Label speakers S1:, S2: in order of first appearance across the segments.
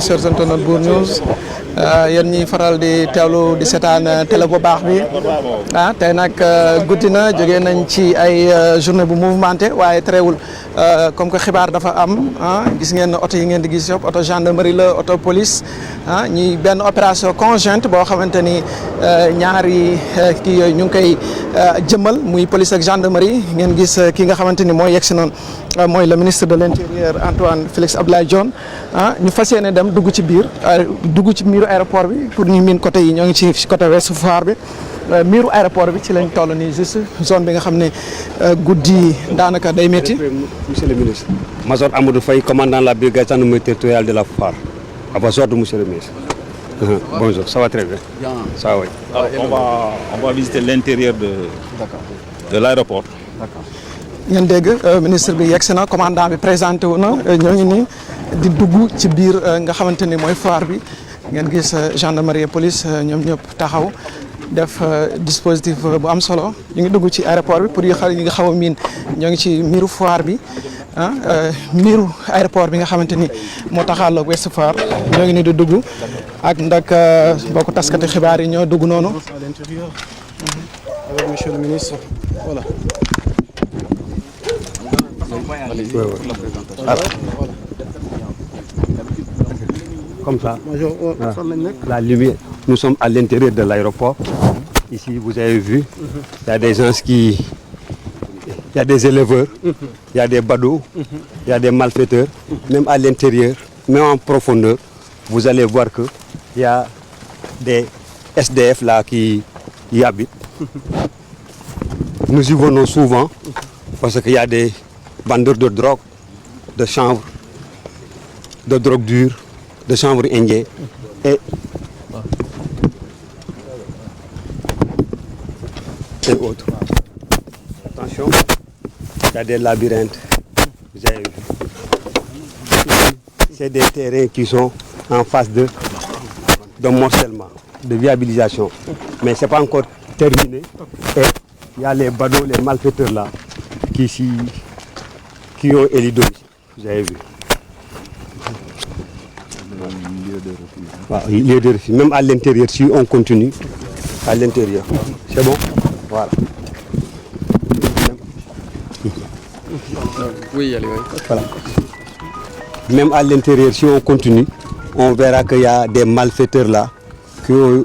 S1: chers internautes Bour News yéen ñi faral di teewlu di seetaan télé bu baax bi tey nag guddi na jógee nañ ci ay journée bu mouvementée waaye terewul comme que xibaar dafa am gis ngeen oto yi ngeen di gis yëpp oto gendarmerie la oto police ñi benn opération conjointe boo xamante ni ñaari kii yooyu ñu ngi koy jëmmal muy police ak gendarmerie ngeen gis ki nga xamante ni mooy yegsi noonu mooy le ministre de l'intérieur Antoine Félix Abdoulaye Diome ñu fas yéene dem dugg ci biir dugg ci miiru aéroport bi pour ñu miin côté yi ñoo ngi ci côté Ouest Foire bi miiru aéroport bi ci lañ toll nii juste zone bi nga xam ne guddi daanaka day métti.
S2: Monsieur le ministre. Major Amadou Faye, commandant la brigade gendarmerie territoriale de la Foire. À vos ordres, monsieur le ministre. Bonjour, ça va très bien.
S3: Bien.
S2: Ça va, oui.
S4: On va visiter l'intérieur de l'aéroport.
S1: D'accord. ngeen dégg ministre bi yegsi na commandant bi présenté wu na ñoo ngi nii di dugg ci biir nga xamante ni mooy foire bi ngeen gis gendarmerie police ñoom ñëpp taxaw def dispositif bu am solo ñu ngi dugg ci aéroport bi pour yi nga xaw a miin ñoo ngi ci miiru foire bi miiru aéroport bi nga xamante ni moo taxaaloog Ouest Foire ñoo ngi nii di dugg ak ndak bokk taskati xibaar yi ñoo dugg noonu. À l'intérieur avec monsieur le ministre voilà.
S2: Comme ça, la lumière, nous sommes à l'intérieur de l'aéroport. Ici, vous avez vu, il y a des gens il y a des éleveurs, il y a des badauds, il y a des malfaiteurs. Même à l'intérieur, même en profondeur, vous allez voir qu'il y a des SDF là qui y habitent. Nous y venons souvent parce qu'il y a des vendeurs de drogue, de chanvre, de drogue dure, de chanvre indien et autres. Attention, il y a des labyrinthes. Vous avez vu. C'est des terrains qui sont en phase de morcellement, de viabilisation. Mais ce n'est pas encore terminé. Et il y a les badauds, les malfaiteurs là, qui ont élu domicile. Vous avez vu. Lieu de refuge. Même à l'intérieur, si on continue, à l'intérieur. C'est bon? Voilà.
S3: Oui, allez, oui.
S2: Voilà. Même à l'intérieur, si on continue, on verra qu'il y a des malfaiteurs là qui ont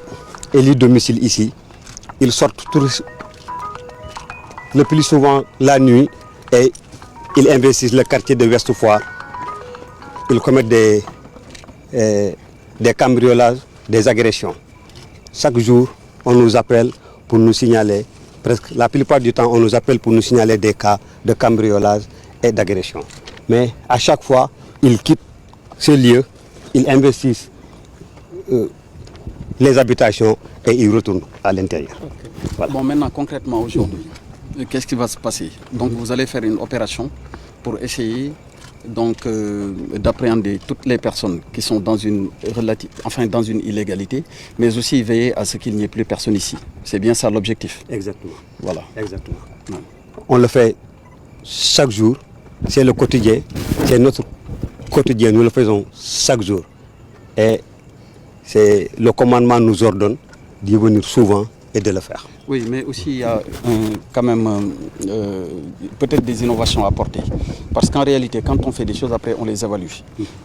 S2: élu domicile ici. Ils sortent le plus souvent la nuit et ils investissent le quartier de Ouest Foire. Ils commettent des cambriolages, des agressions. Chaque jour, on nous appelle pour nous signaler, presque la plupart du temps, on nous appelle pour nous signaler des cas de cambriolage et d'agression. Mais à chaque fois, ils quittent ce lieu, ils investissent les habitations et ils retournent à l'intérieur.
S3: Okay.
S2: Voilà.
S3: Bon, maintenant, concrètement, aujourd'hui, qu'est-ce qui va se passer? Donc, vous allez faire une opération pour essayer d'appréhender toutes les personnes qui sont dans une illégalité, mais aussi veiller à ce qu'il n'y ait plus personne ici. C'est bien ça l'objectif.
S2: Exactement.
S3: Voilà.
S2: Exactement. Ouais. On le fait chaque jour. C'est le quotidien. C'est notre quotidien. Nous le faisons chaque jour. Et le commandement nous ordonne d'y venir souvent et de le faire.
S3: Oui, mais aussi il y a quand même peut-être des innovations à apporter. Parce qu'en réalité, quand on fait des choses, après, on les évalue.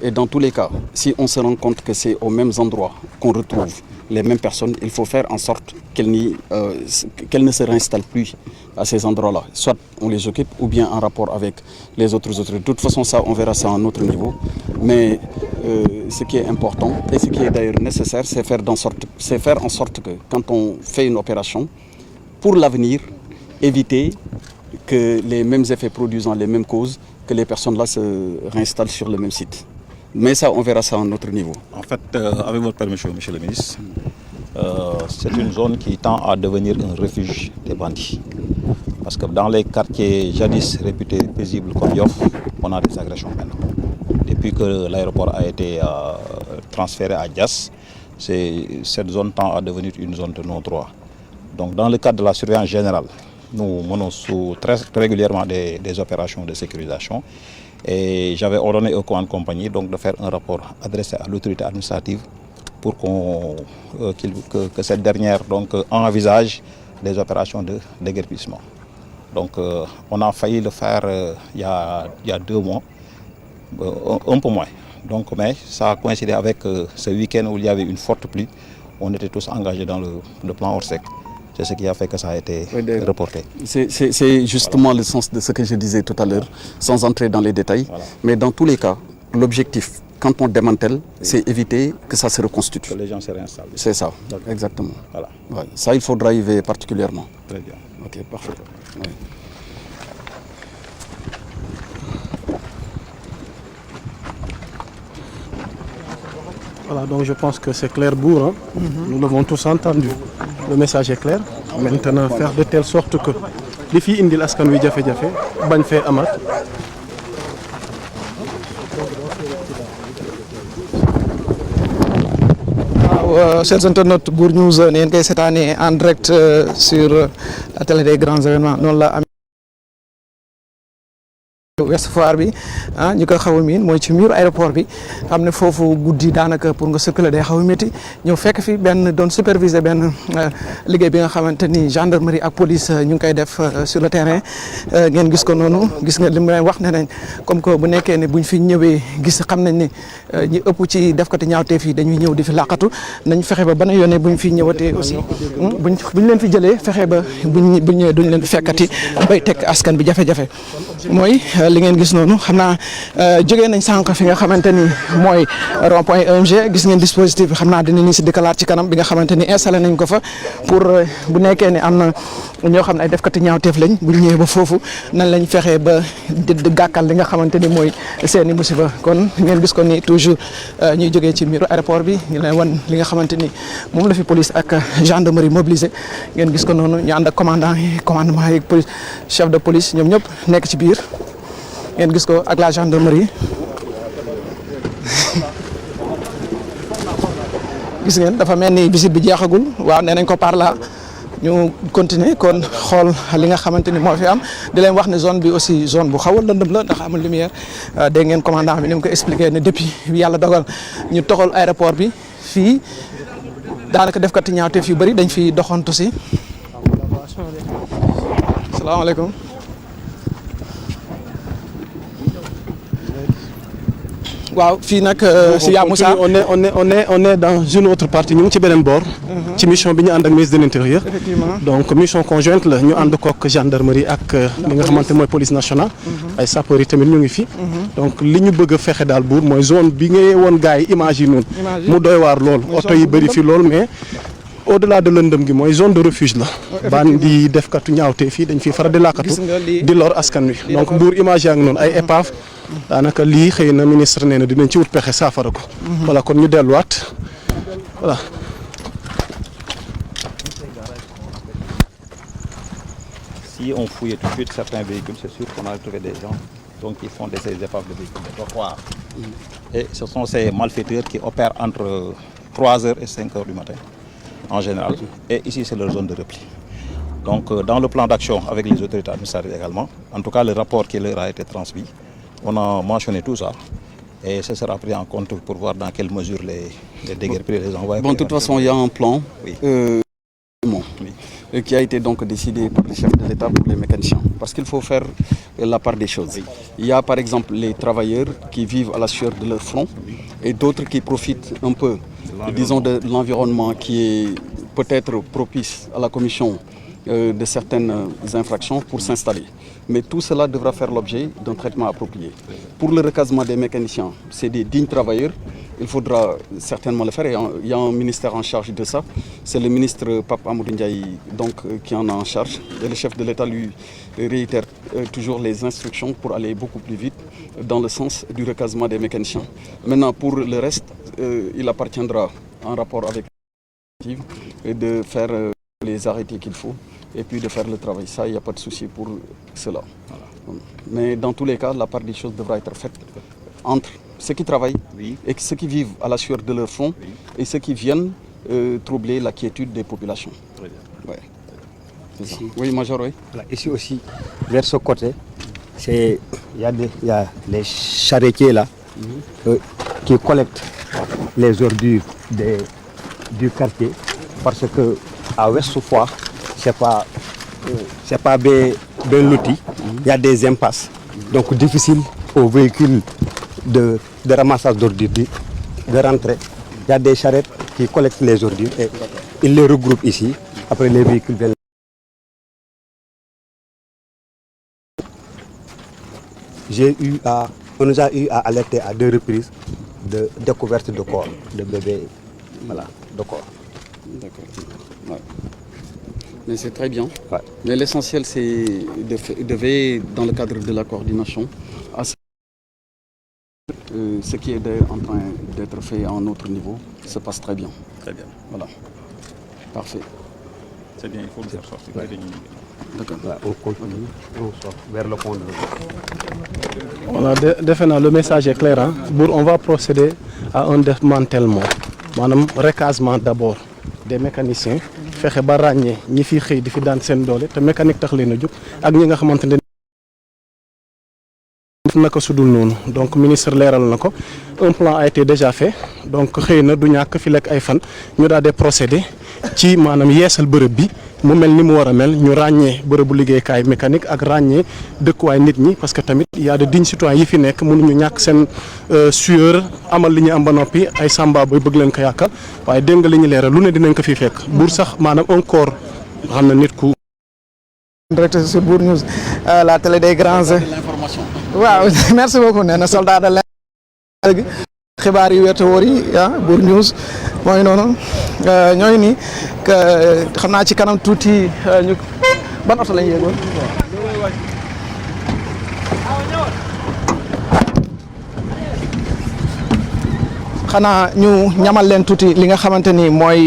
S3: Et dans tous les cas, si on se rend compte que c'est aux mêmes endroits qu'on retrouve les mêmes personnes, il faut faire en sorte qu'elles ne se réinstallent plus à ces endroits-là. Soit on les occupe ou bien en rapport avec les autres autorités. De toute façon, ça, on verra ça à un autre niveau. Mais ce qui est important et ce qui est d'ailleurs nécessaire, c'est faire en sorte que quand on fait une opération, pour l'avenir, éviter que les mêmes effets produisant les mêmes causes, que les personnes-là se réinstallent sur le même site. Mais ça, on verra ça à un autre niveau.
S4: En fait, avec votre permission, monsieur le ministre, c'est une zone qui tend à devenir un refuge des bandits. Parce que dans les quartiers jadis réputés paisibles comme Yoff, on a des agressions maintenant. Depuis que l'aéroport a été transféré à Diass, cette zone tend à devenir une zone de non-droit. Donc dans le cadre de la surveillance générale, nous menons très régulièrement des opérations de sécurisation Et j'avais ordonné au commandant de compagnie donc, de faire un rapport adressé à l'autorité administrative pour que cette dernière donc, envisage des opérations de déguerpissement. Donc on a failli le faire il y a 2 mois, un peu moins. Donc, mais ça a coïncidé avec ce week-end où il y avait une forte pluie. On était tous engagés dans le plan Orsec. C'est ce qui a fait que ça a été reporté.
S3: C'est justement le sens de ce que je disais tout à l'heure, sans entrer dans les détails. Voilà. Mais dans tous les cas, l'objectif, quand on démantèle, c'est éviter que ça se reconstitue.
S4: Que les gens se réinstallent.
S3: C'est ça, exactement.
S4: Voilà.
S3: Ouais. Ça, il faudra y veiller particulièrement.
S4: Très bien.
S3: Ok, parfait. Ouais.
S5: Voilà, donc je pense que c'est clair bourg. Hein. Nous l'avons tous entendu. Le message est clair. Maintenant, faire de telle sorte que les filles indil askan wi jafe-jafe bañ fee amat.
S1: waaw chers internautes Bour News ni ngeen koy seetaanee en direct sur la télé des grands événements noonu la am Ouest Foire bi ñu ko xaw a miin mooy ci mur aéroport bi xam ne foofu guddi daanaka pour nga circuler day xaw a métti ñëw fekk fi benn doon superviser benn liggéey bi nga xamante ni gendarmerie ak police ñu ngi koy def sur le terrain ngeen gis ko noonu gis nga li mu leen wax ne nañ comme que bu nekkee ne buñ fi ñëwee gis xam nañ ni ñi ëpp ci defkati ñaawteef yi dañuy ñëw di fi làqatu nañ fexe ba bana yoonee buñ fi ñëwatee aussi buñ leen fi jëlee fexe ba buñ ñëwee duñ leen fi fekkati bay teg askan bi jafe-jafe mooy li ngeen gis noonu xam naa jógee nañ sànq fi nga xamante ni mooy rond point EMG gis ngeen dispositif bi xam naa dinañu si dëkkalaat ci kanam bi nga xamante ni installé nañ ko fa pour bu nekkee ne am na ñoo xam ne ay defkati ñaawteef lañ bu ñëwee ba foofu nan lañ fexee ba di gàkkal li nga xamante ni mooy seeni musiba kon ngeen gis ko ni toujours ñuy jógee ci miiru aéroport bi ñu leen wan li nga xamante ni moom la fi police ak gendarmerie mobilisé ngeen gis ko noonu ñu ànd ak commandant yi commandement yi police chef de police ñoom ñëpp nekk ci biir ngeen gis ko ak la gendarmerie gis ngeen dafa mel ni visite bi jeexagul waaw nee nañ ko par là ñu continuer kon xool li nga xamante ni moo fi am di leen wax ne zone bi aussi zone bu xaw a lëndëm la ndax amul lumière dégg ngeen commandant bi ni mu ko expliqué ne depuis yàlla dogal ñu toxal aéroport bi fii daanaka def kati ñaawteef yu bëri dañ fi doxantu si salaamaaleykum. waaw fii nag si yaa Moussa
S5: on est dans une autre partie ñu ngi ci beneen boor. ci mission bi ñu ànd ak ministre de l'intérieur.
S1: effectivement
S5: donc mission conjointe la ñu ànd kook gendarmerie ak li nga xamante mooy police nationale. ay sapeurs yi tamit ñu ngi fi. donc li ñu bëgg a fexe daal buur mooy zone bi ngay woon gars yi image yi noonu. mu doy waar lool oto yi bëri fi lool mais. au-delà de lëndëm gi mooy zone de refuge la. bandi defkatu ñaawte fii dañ fiy faral di làkkatu di lor askan wi donc buur image yaa ngi noonu ay épave daanaka lii xëy na ministre nee na dinañ ci wut pexe saafara ko. voilà kon ñu delluwaat voilà.
S4: Si on fouillait tout de suite certains véhicules, c'est sûr qu'on a trouvé des gens donc qui font ces épaves de véhicules de trottoir. Et ce sont ces malfaiteurs qui opèrent entre 3h et 5h du matin en général. Et ici, c'est leur zone de repli. Donc, dans le plan d'action avec les autorités administratives également, en tout cas, le rapport qui leur a été transmis, on a mentionné tout ça. Et ce sera pris en compte pour voir dans quelle mesure les déguerpir les envoyer.
S3: Bon, de toute façon, il y a un plan qui a été donc décidé par le chef de l'État pour les mécaniciens. Parce qu'il faut faire la part des choses. Il y a par exemple les travailleurs qui vivent à la sueur de leur front et d'autres qui profitent un peu, disons, de l'environnement qui est peut-être propice à la commission de certaines infractions pour s'installer. Mais tout cela devra faire l'objet d'un traitement approprié. Pour le recasement des mécaniciens, c'est des dignes travailleurs. Il faudra certainement le faire. Il y a un ministère en charge de ça. C'est le ministre Pape Amadou Ndiaye qui en a en charge. Et le chef de l'État lui réitère toujours les instructions pour aller beaucoup plus vite dans le sens du recasement des mécaniciens. Maintenant, pour le reste, il appartiendra en rapport avec et de faire les arrêtés qu'il faut et puis de faire le travail. Ça, il n'y a pas de souci pour cela. Voilà. Mais dans tous les cas, la part des choses devra être faite entre ceux qui travaillent et ceux qui vivent à la sueur de leur front et ceux qui viennent troubler la quiétude des populations.
S2: Très bien.
S3: Ouais. C'est ça. Oui, Major, oui.
S2: Voilà, ici aussi, vers ce côté, il y a les charretiers là qui collectent les ordures du quartier parce que à Ouest Foire c'est pas bien loti. Il y a des impasses donc difficile aux véhicules de ramassage d'ordures de rentrer. Il y a des charrettes qui collectent les ordures et ils les regroupent ici. Après les véhicules viennent. On nous a eu à alerter à 2 reprises de découverte de corps, de bébés, voilà, de corps.
S3: D'accord. Ouais. Mais c'est très bien.
S2: Ouais.
S3: Mais l'essentiel, c'est de veiller dans le cadre de la coordination à ce qui est en train d'être fait à un autre niveau se passe très bien.
S4: Très bien.
S3: Voilà. Parfait.
S4: C'est bien, il faut le faire sortir.
S2: Ouais.
S3: D'accord.
S2: Ouais, on continue, on sort vers le pont de
S5: Voilà, defe naa le message est clair hein. Bour on va procéder à un démantèlement maanaam recasement d'abord des mécaniciens fexe ba ràññee ñi fi xëy di fi daan seen doole te mécanique tax leen a jóg ak ñi nga xamante ne naka sudul noonu donc ministre leeral na ko un plan a été déjà fait donc xëy na du ñàkk fi lekk ay fan ñu daal di procéder ci maanaam yeesal bërëb bi mu mel ni mu war a mel ñu ràññee bërëbu liggéeykaay mécanique ak ràññee dëkkuwaay nit ñi parce que tamit y a de dignes citoyens yi fi nekk mënuñu ñàkk seen sueur amal li ñu am ba noppi ay samba boy bëgg leen ko yàqal waaye dégg nga li ñu leeral lu ne dinañ ko fi fekk buur sax maanaam encore xam na nit ku.
S1: direct sur Bour News la télé des grands waaw merci beaucoup nee na soldat de léegi xibaar yi werte wóor yi Bour News mooy noonu ñooy ni xam naa ci kanam tuuti ñu ban oto lañ yéegoon xanaa ñu ñamal leen tuuti li nga xamante ni mooy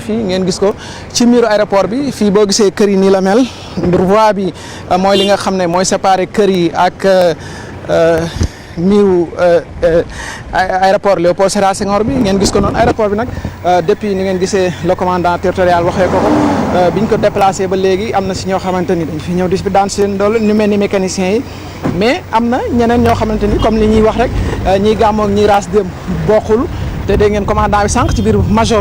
S1: fii ngeen gis ko ci miiru aéroport bi fii boo gisee kër yi nii la mel voie bi mooy li nga xam ne mooy séparer kër yi ak miiru aéroport Léopold Sédar Senghor bi ngeen gis ko noonu aéroport bi nag depuis ni ngeen gisee le commandant territorial waxee ko biñ ko déplacé ba léegi am na si ñoo xamante ni dañ fi ñëw di fi daan seen doole ñu mel ni mécaniciens yi mais am na ñeneen ñoo xamante ni comme li ñuy wax rek ñiy gàmmoog ñiy raas dem bokkul te dégg ngeen commandant bi sànq ci biir major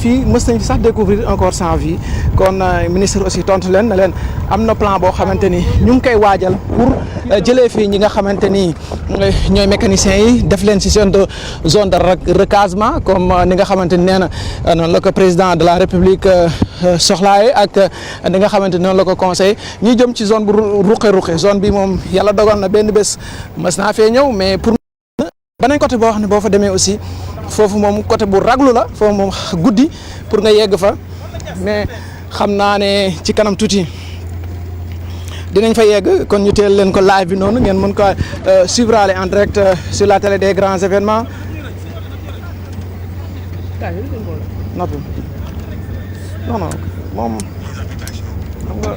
S1: fii mës nañ fi sax découvrir un corps sans vie kon ministre aussi tontu leen na leen am na plan boo xamante ni ñu ngi koy waajal pour jëlee fii ñi nga xamante ni ñooy mécaniciens yi def leen si zone de recasement comme ni nga xamante ni nee na noonu la ko président de la république soxlaaye ak ni nga xamante ni noonu la ko conseil ñuy jëm ci zone bu ruqe zone bi moom yàlla dogal na benn bés mës naa fee ñëw mais pour beneen côté boo xam ne boo fa demee aussi foofu moom côté bu raglu la foofu moom guddi pour nga yegg fa mais xam naa ne ci kanam tuuti dinañ fa yegg kon ñu teel leen ko live bi noonu ngeen mën ko suivre en direct sur la télé des grands événements. non moom xam nga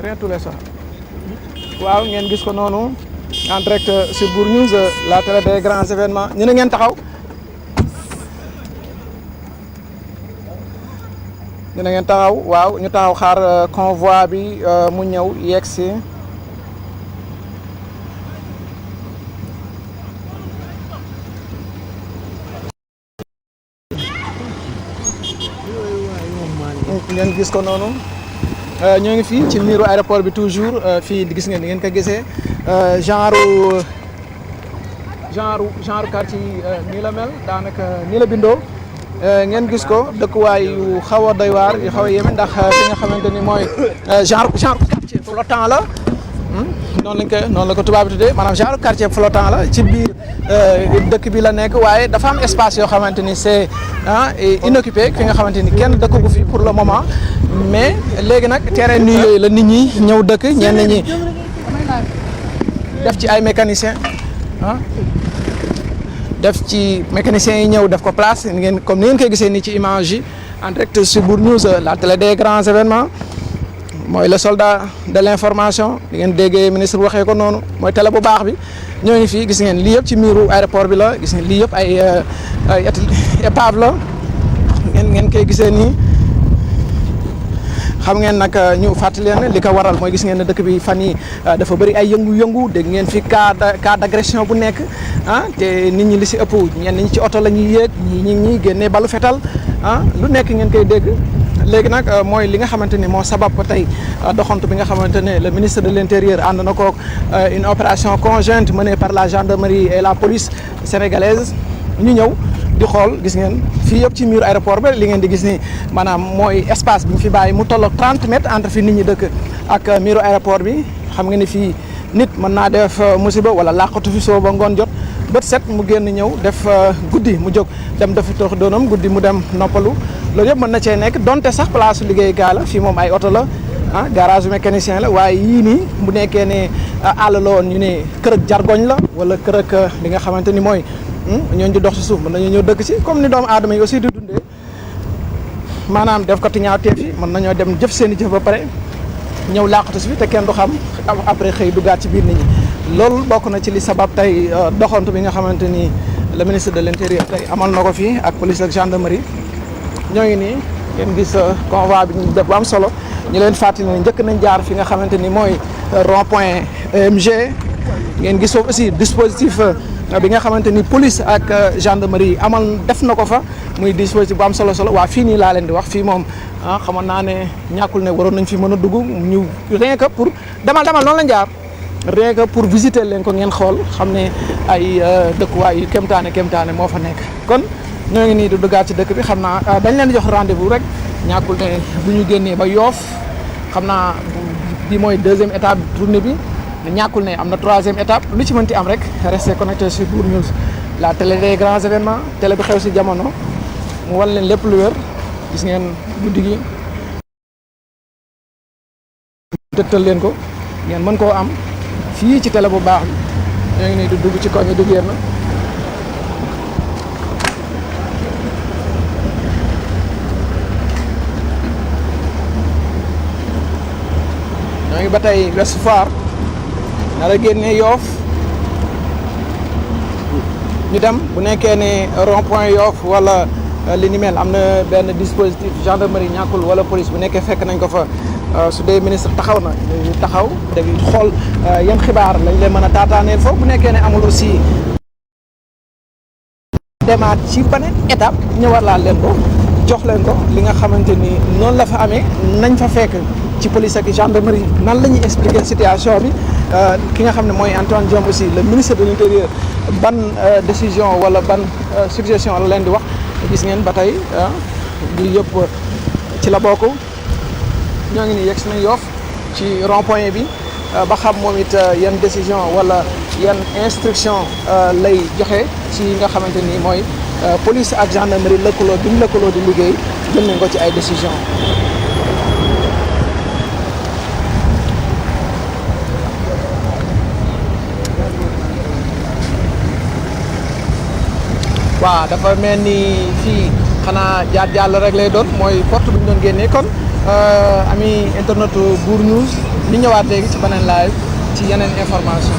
S1: rien tous les soirs waaw ngeen gis ko noonu en direct sur Bour News la télé des grands événements ñu ne ngeen taxaw. dina ngeen taxaw waaw ñu taxaw xaar convoi bi mu ñëw yegg si ngeen gis ko noonu ñoo ngi fii ci miiru aéroport bi toujours fii gis ngeen ni ngeen ko gisee genre quartier yi nii la mel daanaka nii la bindoo ngeen gis ko dëkkuwaay yu xaw a doy waar yu xaw a yéeme ndax fi nga xamante ni mooy genre quartier flottant la noonu la ko tubaab bi tuddee maanaam genre quartier flottant la ci biir dëkk bi la nekk waaye dafa am espace yoo xamante ni c'est inoccupé fi nga xamante ni kenn dëkkagu fi pour le moment mais léegi nag terrain nu yooyu la nit ñi ñëw dëkk ñenn ñi def ci ay mécaniciens def ci mécaniciens yi ñëw def ko place ngeen comme ni ngeen koy gisee nii ci image yi en direct sur Bour News la télé des grands événements mooy le soldat de l'information di ngeen déggee ministre waxee ko noonu mooy télé bu baax bi ñoo ngi fii gis ngeen lii yëpp ci miiru aéroport bi la gis ngeen lii yëpp ay épave la ngeen koy gisee nii xam ngeen nag ñu fàttali leen li ko waral mooy gis ngeen ne dëkk bi fan yi dafa bëri ay yëngu-yëngu dégg ngeen fi cas d'agression bu nekk te nit ñi li si ëpp ñenn ñi ci oto la ñuy yéeg ñi génnee balu fetal lu nekk ngeen koy dégg. léegi nag mooy li nga xamante ni moo sabab tey doxantu bi nga xamante ne le ministre de l'intérieur ànd na ko une opération conjointe menée par la gendarmerie et la police sénégalaise ñu ñëw di xool gis ngeen fii yëpp ci mur aéroport ba li ngeen di gis ni maanaam mooy espace bi ñu fi bàyyi mu tolloog 30 mètres entre fi nit ñi dëkk ak muru aéroport bi xam nga ni fii nit mën naa def musiba wala làqatu fi soo ba ngoon jot bët set mu génn ñëw def guddi mu jóg dem dafa toox doonam guddi mu dem noppalu loolu yëpp mën na cee nekk donte sax place liggéeyukaay la fii moom ay oto la garage mécanicien la waaye yii nii bu nekkee ne àll la woon ñu ne kër ak jargoñ la wala kër ak li nga xamante ni mooy ñooñu di dox ci suuf mën nañoo ñëw dëkk ci comme ni doomu aadama yi aussi di dundee maanaam def ko ñaawteef yi mën nañoo dem jëf seen i jëf ba pare ñëw làqatu si fi te kenn du xam après xëy duggaat ci biir nit ñi loolu bokk na ci li sabab tey doxantu bi nga xamante ni le ministre de l'intérieur tey amal na ko fii ak police ak gendarmerie ñoo ngi nii ngeen gis convoi bi ñu def bu am solo ñu leen fàttali ne njëkk nañ jaar fi nga xamante ni mooy rond point EMG ngeen gis foofu aussi dispositif bi nga xamante ni police ak gendarmerie amal def na ko fa muy dispositif bu am solo waa fii nii laa leen di wax fii moom xamoon naa ne ñàkkul ne waroon nañ fi mën a dugg ñu rien que pour demal noonu lañ jaar rien que pour visiter leen ko ngeen xool xam ne ay dëkkuwaay yu kéemtaane moo fa nekk kon ñoo ngi nii di duggaat ci dëkk bi xam naa dañ leen di jox rendez-vous rek ñàkkul ne bu ñu génnee ba Yoff xam naa bi mooy deuxième étape tournée bi ñàkkul ne am na troisième étape lu ci mënti am rek restez connectés sur Bour News la télé des grands événements télé bi xew si jamono mu wan leen lépp lu wér gis ngeen guddi gi dëttal leen ko ngeen mën koo am fii ci télé bu baax bi ñoo ngi nii di dugg ci koñ di génn ñoo ngi ba tey Ouest Foire nar a génnee Yoff ñu dem bu nekkee ne rond point Yoff wala li ni mel am na benn dispositif gendarmerie ñàkkul wala police bu nekkee fekk nañ ko fa su dee ministre taxaw na ñu taxaw dañuy xool yan xibaar lañ leen mën a taataaneel foofu bu nekkee ne amul aussi demaat ci beneen étape ñëwaat laa leen ko jox leen ko li nga xamante ni noonu la fa amee nañ fa fekk ci police ak gendarmerie nan la ñuy expliquer situation bi ki nga xam ne mooy Antoine Diome aussi le ministre de l'intérieur ban décision wala ban suggestion la leen di wax gis ngeen ba tey lii yëpp ci la bokk ñoo ngi nii yegg si nañ Yoff ci rond point bi ba xam moom it yan décision wala yan instruction lay joxe ci nga xamante ni mooy police ak gendarmerie lëkkaloo bi ñu lëkkaloo di liggéey jël nañ ko ci ay décision waaw dafa mel ni fii xanaa jaar jàll rek lay doon mooy porte bu ñu doon génnee kon ami internet Bour News ñu ñëwaat léegi ci beneen live ci yeneen information